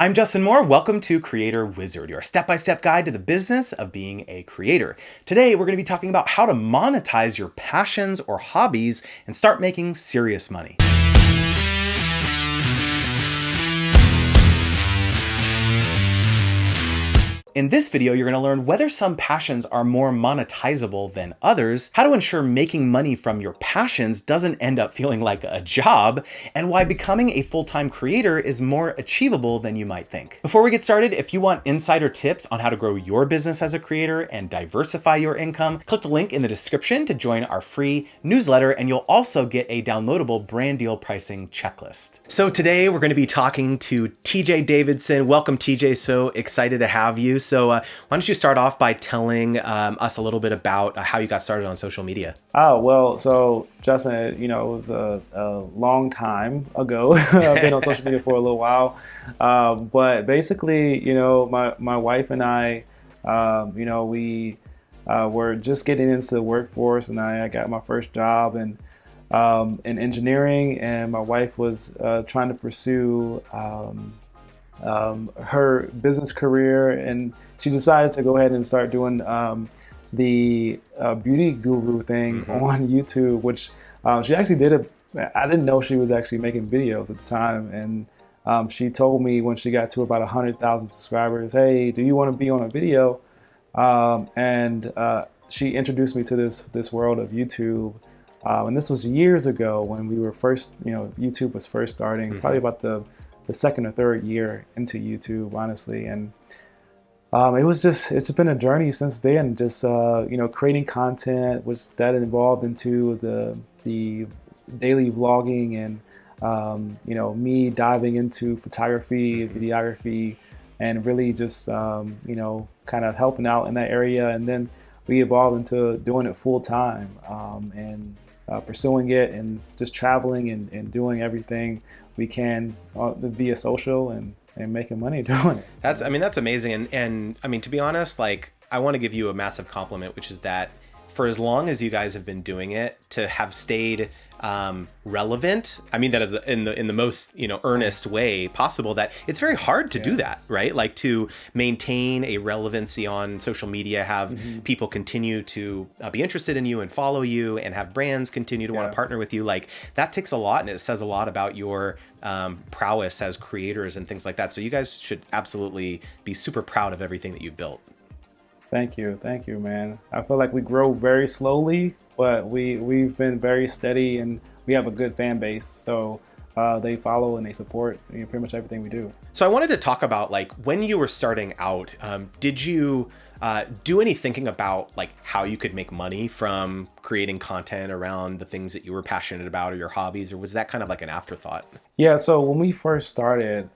I'm Justin Moore. Welcome to Creator Wizard, your step-by-step guide to the business of being a creator. Today, we're going to be talking about how to monetize your passions or hobbies and start making serious money. In this video, you're going to learn whether some passions are more monetizable than others, how to ensure making money from your passions doesn't end up feeling like a job, and why becoming a full-time creator is more achievable than you might think. Before we get started, if you want insider tips on how to grow your business as a creator and diversify your income, click the link in the description to join our free newsletter, and you'll also get a downloadable brand deal pricing checklist. So today we're going to be talking to TJ Davidson. Welcome, TJ. So excited to have you. So why don't you start off by telling us a little bit about how you got started on social media? Oh, well, so Justin, it was a long time ago. I've been on social media for a little while. But basically, my wife and I, we were just getting into the workforce, and I got my first job in engineering, and my wife was trying to pursue her business career, and she decided to go ahead and start doing the beauty guru thing on YouTube, which she actually did. I didn't know she was actually making videos at the time, and she told me when she got to about 100,000 subscribers, "Hey, do you want to be on a video?" And she introduced me to this world of YouTube, and this was years ago when we were first, YouTube was first starting, probably about the second or third year into YouTube, honestly. And it's been a journey since then, just, creating content, which that involved into the daily vlogging and, me diving into photography, videography, and really just, kind of helping out in that area. And then we evolved into doing it full time, and pursuing it and just traveling and doing everything we can via social and making money doing it. That's amazing. And I mean, to be honest, I want to give you a massive compliment, which is that for as long as you guys have been doing it, to have stayed relevant. I mean that as in the most earnest way possible. That it's very hard to do that, right? Like to maintain a relevancy on social media, have people continue to be interested in you and follow you, and have brands continue to want to partner with you. Like that takes a lot, and it says a lot about your prowess as creators and things like that. So you guys should absolutely be super proud of everything that you've built. Thank you, man. I feel like we grow very slowly, but we've been very steady, and we have a good fan base. So they follow and they support pretty much everything we do. So I wanted to talk about when you were starting out, did you do any thinking about how you could make money from creating content around the things that you were passionate about or your hobbies, or was that kind of like an afterthought? Yeah, so when we first started,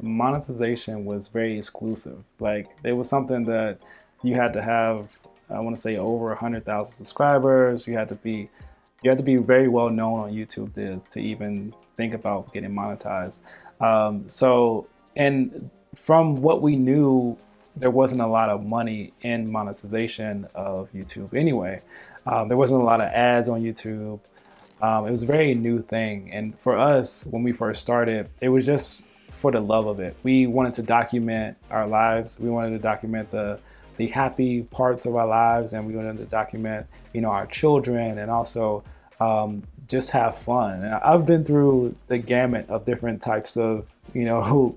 monetization was very exclusive. It was something that you had to have, I want to say, over 100,000 subscribers. You had to be very well known on YouTube to even think about getting monetized. And from what we knew, there wasn't a lot of money in monetization of YouTube anyway. There wasn't a lot of ads on YouTube. It was a very new thing. And for us, when we first started, it was just for the love of it. We wanted to document our lives. We wanted to document the happy parts of our lives, and we wanted to document, our children, and also just have fun. And I've been through the gamut of different types of,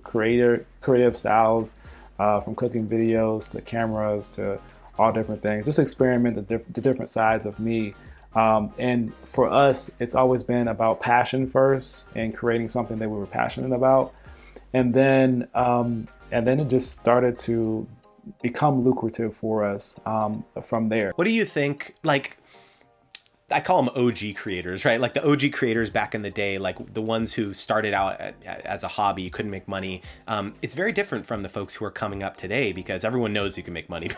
creative styles, from cooking videos to cameras to all different things. Just experiment the different sides of me. And for us, it's always been about passion first, and creating something that we were passionate about. And then it just started to become lucrative for us from there. What do you think? I call them OG creators, right? Like the OG creators back in the day, like the ones who started out as a hobby, you couldn't make money. It's very different from the folks who are coming up today, because everyone knows you can make money,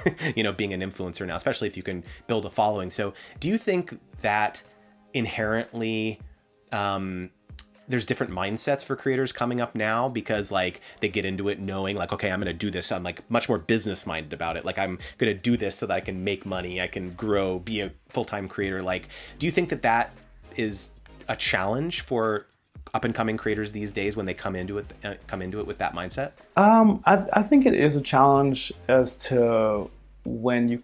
being an influencer now, especially if you can build a following. So do you think that inherently, there's different mindsets for creators coming up now, because they get into it knowing okay, I'm going to do this. I'm much more business minded about it. I'm going to do this so that I can make money. I can grow, be a full-time creator. Do you think that is a challenge for up and coming creators these days when they come into it with that mindset? I think it is a challenge as to when you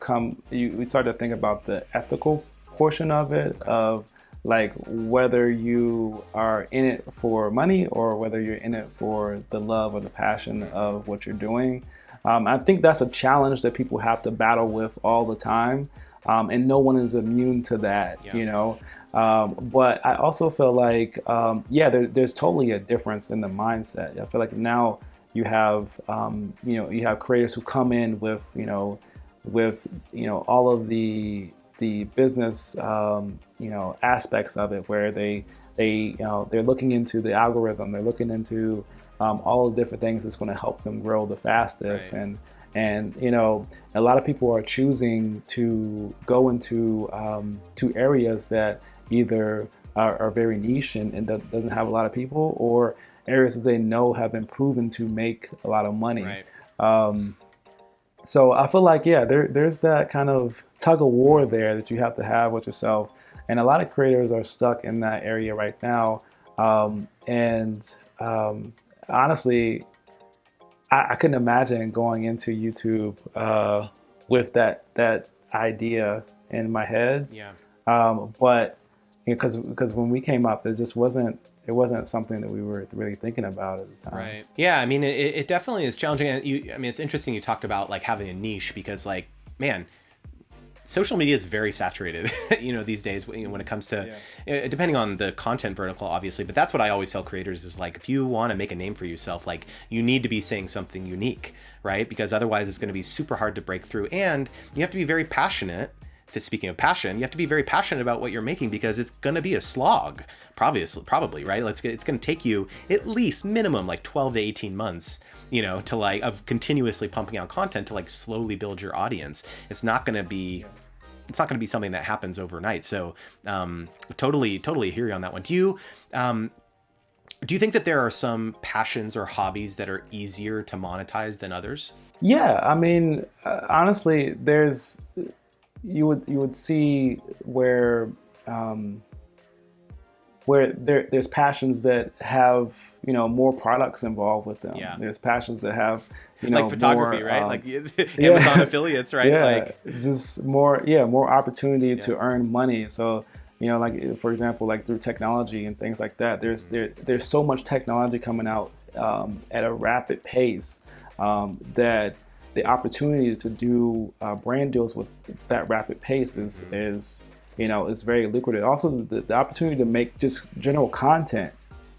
start to think about the ethical portion of it, of like whether you are in it for money or whether you're in it for the love or the passion of what you're doing. I think that's a challenge that people have to battle with all the time, and no one is immune to that, but I also feel like, there's totally a difference in the mindset. I feel like now you have, you have creators who come in with all of the business, aspects of it, where they're looking into the algorithm, they're looking into all the different things that's going to help them grow the fastest, right. and a lot of people are choosing to go into to areas that either are very niche and that doesn't have a lot of people, or areas that they know have been proven to make a lot of money. Right. So I feel like, there's that kind of tug of war there that you have to have with yourself. And a lot of creators are stuck in that area right now. Honestly, I couldn't imagine going into YouTube with that idea in my head. Yeah. But because when we came up, it just wasn't something that we were really thinking about at the time. Right. Yeah. I mean, it definitely is challenging. And it's interesting you talked about like having a niche, because like, man, social media is very saturated, these days when it comes to, depending on the content vertical, obviously. But that's what I always tell creators is like, if you want to make a name for yourself, like you need to be saying something unique, right? Because otherwise it's going to be super hard to break through. And you have to be very passionate. Speaking of passion, you have to be very passionate about what you're making, because it's going to be a slog, probably, right? It's going to take you at least minimum like 12 to 18 months, to like of continuously pumping out content to like slowly build your audience. It's not going to be something that happens overnight. So totally hear you on that one. Do you think that there are some passions or hobbies that are easier to monetize than others? Yeah, I mean, honestly, you would see where there's passions that have more products involved with them. Yeah. There's passions that have like photography, right? Like Amazon affiliates, right? Yeah, like just more opportunity to earn money. So like for example, like through technology and things like that, there's so much technology coming out at a rapid pace that the opportunity to do brand deals with that rapid pace is very lucrative. Also, the opportunity to make just general content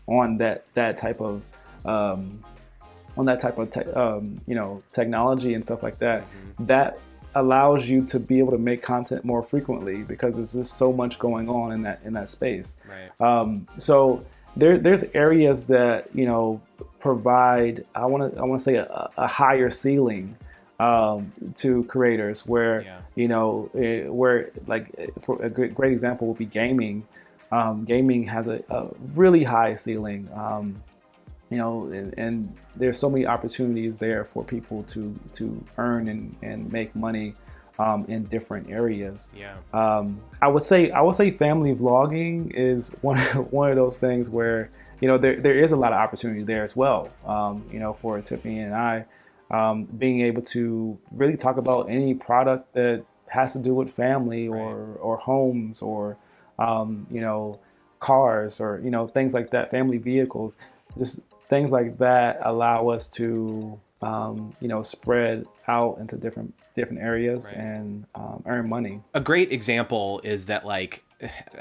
on that type of technology and stuff like that, that allows you to be able to make content more frequently, because there's just so much going on in that space. Right. So there's areas that provide, I want to say a higher ceiling to creators, where where like for a great example would be gaming. Gaming has a really high ceiling, and there's so many opportunities there for people to earn and make money in different areas. Yeah. I would say family vlogging is one of those things where there is a lot of opportunity there as well. For Tiffany and I, being able to really talk about any product that has to do with family, or homes, or cars, or things like that, family vehicles, just things like that allow us to spread out into different areas, and earn money. A great example is that, like,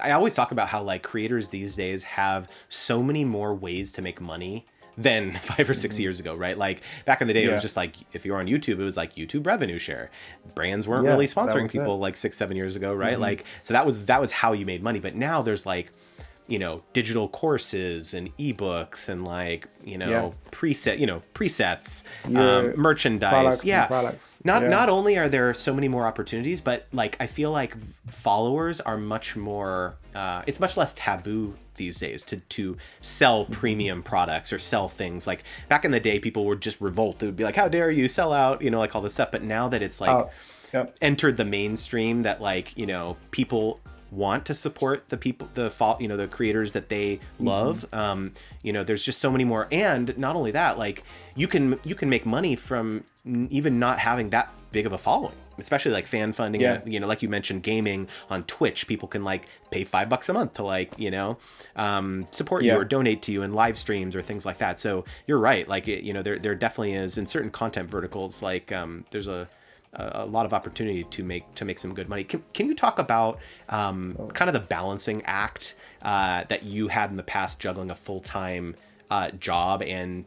I always talk about how like creators these days have so many more ways to make money than 5 or 6 years ago, right? Like back in the day, it was just like, if you were on YouTube, it was like YouTube revenue share. Brands weren't really sponsoring people like 6-7 years ago, right? Like, so that was how you made money. But now there's like, digital courses and ebooks and like, presets, merchandise. Products. Not only are there so many more opportunities, but like, I feel like followers are much more, it's much less taboo these days to sell premium products or sell things. Like back in the day, people would just revolt. It would be like, how dare you sell out, like all this stuff. But now that it's like entered the mainstream, that like, people want to support the people, the creators that they love. There's just so many more. And not only that, like you can make money from even not having that big of a following, especially like fan funding. Like you mentioned, gaming on Twitch, people can like pay $5 a month to like, support you or donate to you in live streams or things like that. So you're right. Like, there definitely is in certain content verticals, like there's a lot of opportunity to make some good money. Can you talk about kind of the balancing act that you had in the past, juggling a full-time job and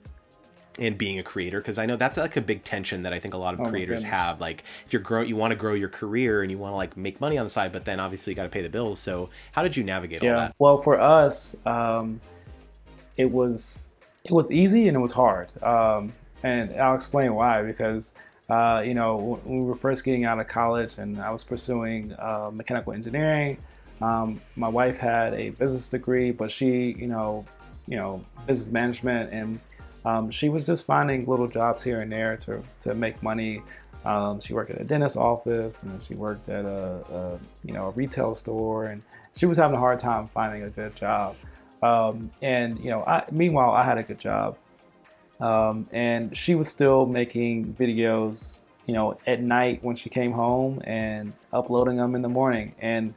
being a creator? Because I know that's like a big tension that I think a lot of creators have. Like if you want to grow your career and you want to like make money on the side, but then obviously you got to pay the bills. So how did you navigate all that? Well, for us, it was easy and it was hard. And I'll explain why. Because when we were first getting out of college and I was pursuing mechanical engineering, my wife had a business degree, but she, business management, and she was just finding little jobs here and there to make money. She worked at a dentist's office, and she worked at a retail store, and she was having a hard time finding a good job. Meanwhile, I had a good job. And she was still making videos, at night when she came home and uploading them in the morning. And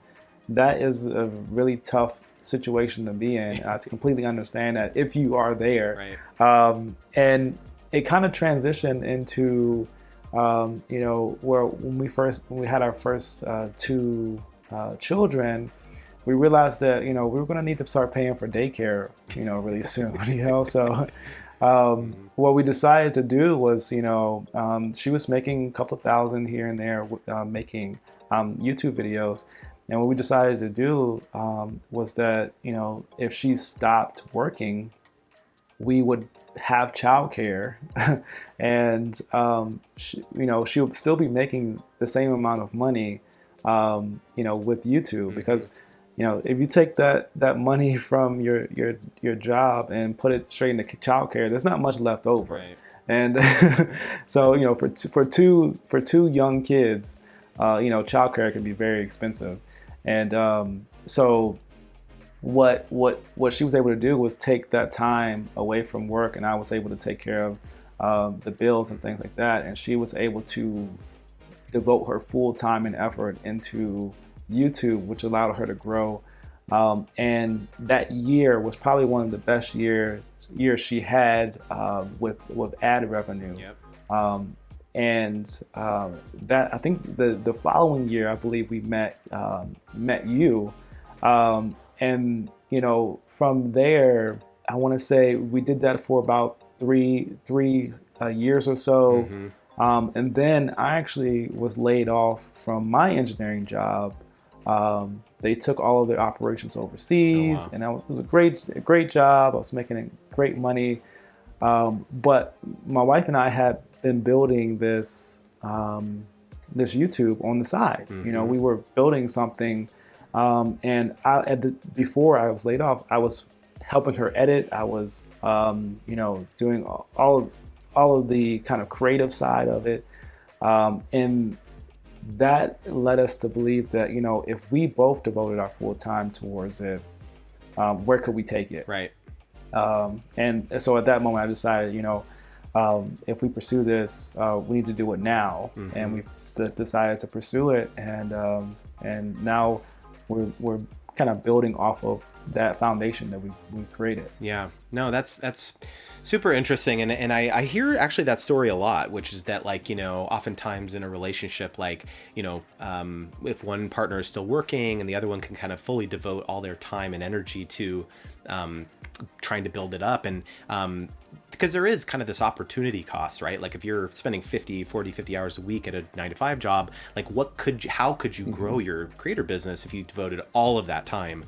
that is a really tough situation to be in. I completely understand that if you are there. Right. And it kind of transitioned into, where when we had our first two children, we realized that, we were going to need to start paying for daycare, really soon, so... what we decided to do was, she was making a couple thousand here and there, making YouTube videos. And what we decided to do was that, if she stopped working, we would have childcare and, she would still be making the same amount of money, with YouTube. Because if you take that money from your job and put it straight into childcare, there's not much left over. Right. And so for two young kids, childcare can be very expensive. And so what she was able to do was take that time away from work, and I was able to take care of the bills and things like that. And she was able to devote her full time and effort into YouTube, which allowed her to grow. And that year was probably one of the best years she had with ad revenue. Yep. That I think the following year, I believe we met you, and from there, I want to say we did that for about three years or so. Mm-hmm. And then I actually was laid off from my engineering job. They took all of their operations overseas. Oh, wow. And it was a great job. I was making great money. But my wife and I had been building this YouTube on the side. Mm-hmm. We were building something. And before I was laid off, I was helping her edit. I was, doing all of the kind of creative side of it. And that led us to believe that, if we both devoted our full time towards it, where could we take it? Right. And so at that moment, I decided, if we pursue this, we need to do it now. Mm-hmm. And we decided to pursue it. And now we're kind of building off of that foundation that we created. Yeah, no, that's super interesting. And I hear actually that story a lot, which is that oftentimes in a relationship, if one partner is still working and the other one can kind of fully devote all their time and energy to trying to build it up. And because there is kind of this opportunity cost, right? Like if you're spending 50 hours a week at a 9-to-5 job, how could you grow your creator business if you devoted all of that time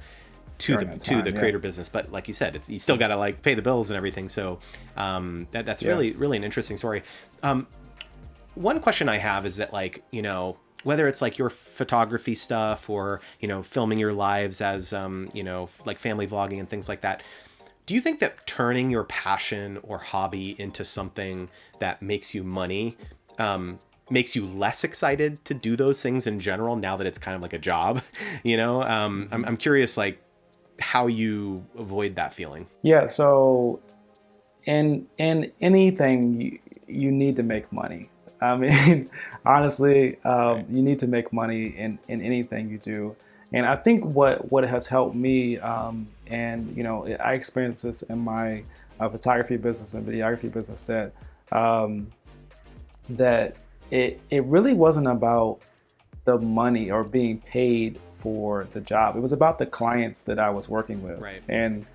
to the creator business? But like you said, you still got to pay the bills and everything. So that's really, really an interesting story. One question I have is that whether it's your photography stuff or, filming your lives as, family vlogging and things like that. Do you think that turning your passion or hobby into something that makes you money makes you less excited to do those things in general now that it's kind of like a job, you know? I'm curious, like, how you avoid that feeling. Yeah. So in anything, you need to make money. I mean, honestly, you need to make money in anything you do. And I think what has helped me, and I experienced this in my photography business and videography business, that it really wasn't about the money or being paid for the job. It was about the clients that I was working with, Right. and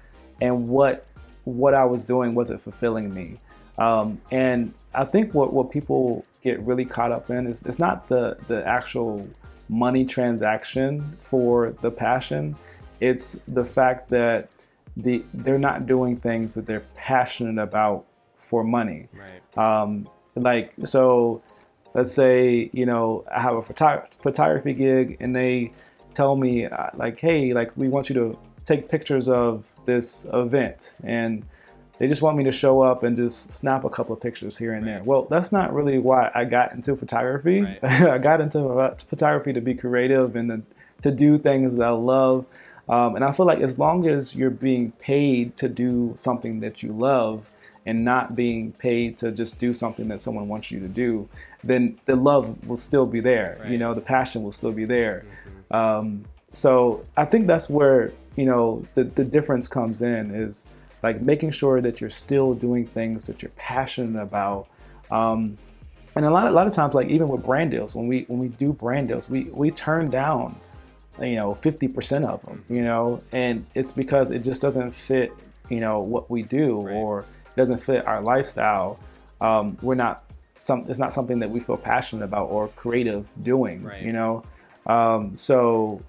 what I was doing, was it fulfilling me? And I think what people get really caught up in is it's not the actual money transaction for the passion. It's the fact that they're not doing things that they're passionate about for money. Right. So let's say, I have a photography gig and they tell me like, hey, like we want you to take pictures of this event, and they just want me to show up and just snap a couple of pictures here and there. Well, that's not really why I got into photography. Right. I got into photography to be creative and to do things that I love. And I feel like as long as you're being paid to do something that you love and not being paid to just do something that someone wants you to do, then the love will still be there. Right. The passion will still be there. So I think that's where, the difference comes in, is like making sure that you're still doing things that you're passionate about. And a lot of times, like even with brand deals, when we do brand deals, we turn down 50% of them, and it's because it just doesn't fit, what we do, Right. or it doesn't fit our lifestyle. It's not something that we feel passionate about or creative doing, Right. So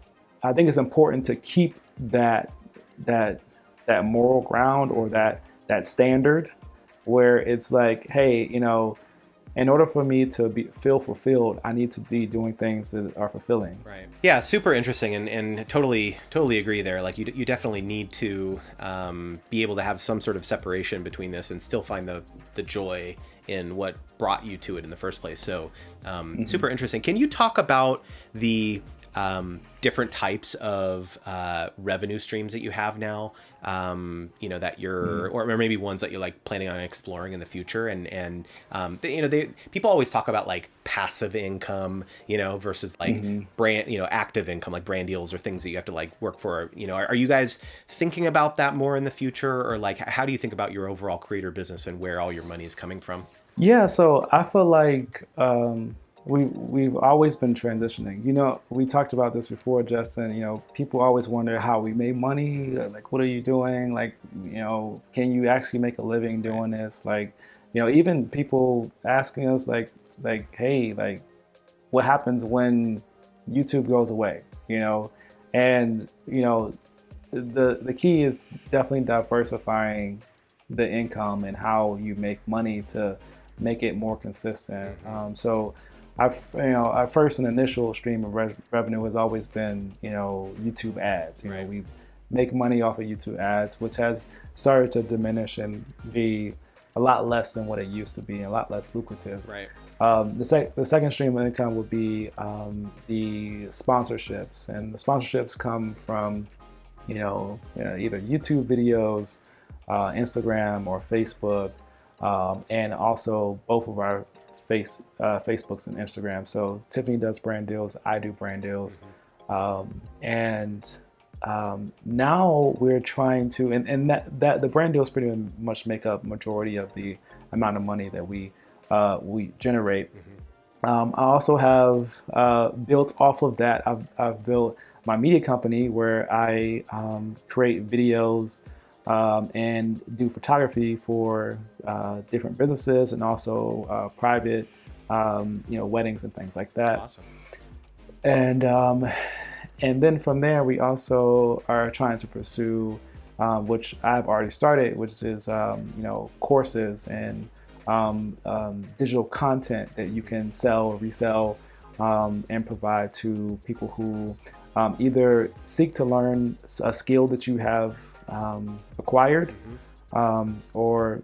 I think it's important to keep that moral ground, or that standard, where it's like, hey, in order for me to feel fulfilled, I need to be doing things that are fulfilling. Right. Yeah, super interesting, and totally agree there. Like you definitely need to be able to have some sort of separation between this and still find the joy in what brought you to it in the first place. So super interesting. Can you talk about the different types of revenue streams that you have now, that you're, or maybe ones that you're like planning on exploring in the future, and people always talk about like passive income, versus like brand, active income, like brand deals or things that you have to like work for. Are you guys thinking about that more in the future, or like how do you think about your overall creator business and where all your money is coming from? Yeah, so I feel like we've always been transitioning. We talked about this before, Justin. People always wonder how we made money. Like, what are you doing? Like, can you actually make a living doing this? Like, even people asking us like, hey, like, what happens when YouTube goes away? And the key is definitely diversifying the income and how you make money to make it more consistent. So our first and initial stream of revenue has always been, YouTube ads. Right. We make money off of YouTube ads, which has started to diminish and be a lot less than what it used to be, and a lot less lucrative. Right. The second stream of income would be the sponsorships, and the sponsorships come from, either YouTube videos, Instagram, or Facebook, and also both of our Facebooks and Instagram. So Tiffany does brand deals, I do brand deals, and now we're trying to, and that the brand deals pretty much make up majority of the amount of money that we generate. I also have built off of that. I've built my media company where I create videos and do photography for different businesses, and also private, weddings and things like that. Awesome. And then from there, we also are trying to pursue, which I've already started, which is courses and digital content that you can sell or resell, and provide to people who either seek to learn a skill that you have acquired, or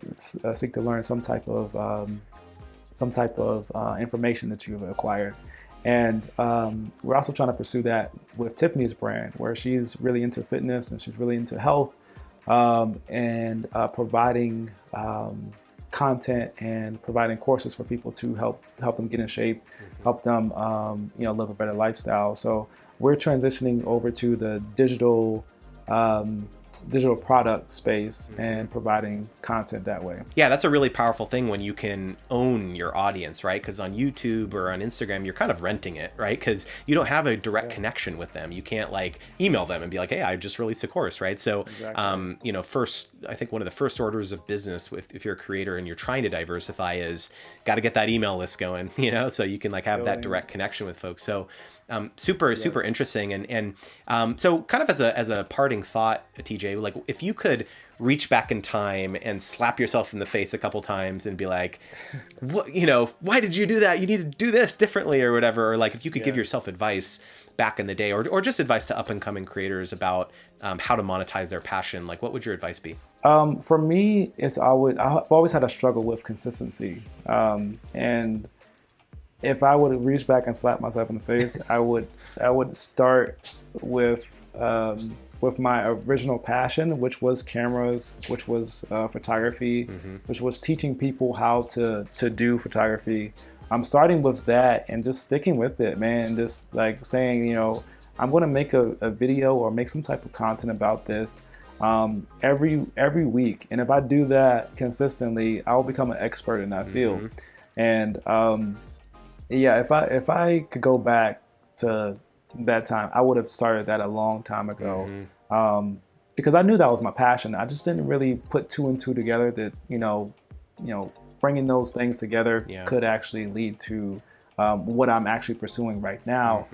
seek to learn some type of some type of information that you've acquired. And we're also trying to pursue that with Tiffany's brand, where she's really into fitness and she's really into health, and providing content and providing courses for people to help them get in shape, help them live a better lifestyle. So we're transitioning over to the digital product space and providing content that way. Yeah, that's a really powerful thing when you can own your audience, right? Because on YouTube or on Instagram, you're kind of renting it, right? Because you don't have a direct connection with them. You can't like email them and be like, hey, I just released a course, right? So, first, I think one of the first orders of business if you're a creator and you're trying to diversify is got to get that email list going, so you can like have that direct connection with folks. So super interesting. And so kind of as a parting thought, TJ, like if you could reach back in time and slap yourself in the face a couple times and be like, what, why did you do that? You need to do this differently or whatever. Or like if you could give yourself advice back in the day or just advice to up and coming creators about how to monetize their passion, like what would your advice be? For me, I've always had a struggle with consistency. And if I would reach back and slap myself in the face, I would start with my original passion, which was cameras, which was photography, which was teaching people how to do photography. I'm starting with that and just sticking with it, man. Just like saying, I'm going to make a video or make some type of content about this every week, and if I do that consistently, I will become an expert in that field. And if I could go back to that time, I would have started that a long time ago, because I knew that was my passion. I just didn't really put two and two together that bringing those things together could actually lead to what I'm actually pursuing right now,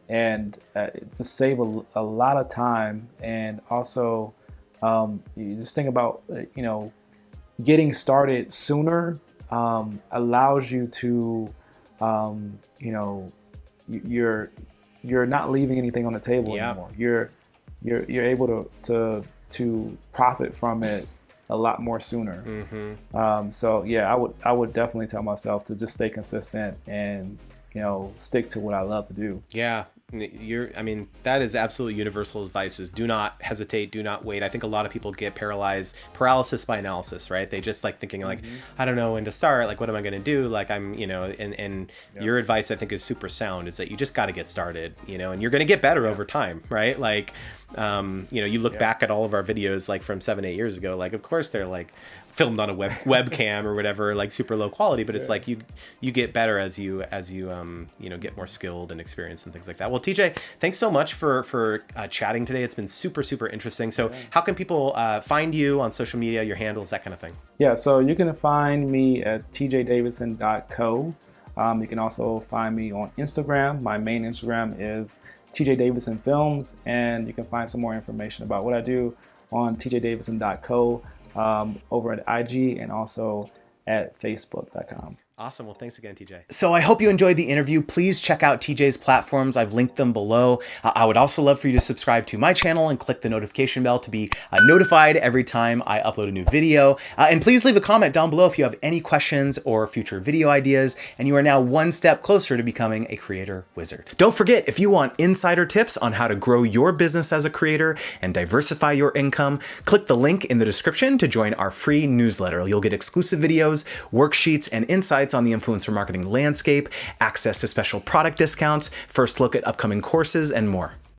and to save a lot of time. And also you just think about getting started sooner allows you to you're not leaving anything on the table anymore. You're able to profit from it a lot more sooner. I would definitely tell myself to just stay consistent and stick to what I love to do. That is absolutely universal advice, is do not hesitate, do not wait. I think a lot of people get paralysis by analysis, right? They just like thinking like, I don't know when to start, like what am I going to do? Like your advice I think is super sound, is that you just got to get started, and you're going to get better over time, right? Like, you look back at all of our videos like from 7-8 years ago, like of course they're like filmed on a webcam or whatever, like super low quality, but it's like you get better as you get more skilled and experienced and things like that. Well, TJ, thanks so much for chatting today. It's been super interesting. So how can people find you on social media, your handles, that kind of thing? So you can find me at tjdavidson.co. You can also find me on Instagram. My main Instagram is TJ Davidson Films, and you can find some more information about what I do on tjdavidson.co over at IG and also at facebook.com. Awesome. Well, thanks again, TJ. So I hope you enjoyed the interview. Please check out TJ's platforms. I've linked them below. I would also love for you to subscribe to my channel and click the notification bell to be notified every time I upload a new video. And please leave a comment down below if you have any questions or future video ideas. And you are now one step closer to becoming a creator wizard. Don't forget, if you want insider tips on how to grow your business as a creator and diversify your income, click the link in the description to join our free newsletter. You'll get exclusive videos, worksheets, and insights on the influencer marketing landscape, access to special product discounts, first look at upcoming courses, and more.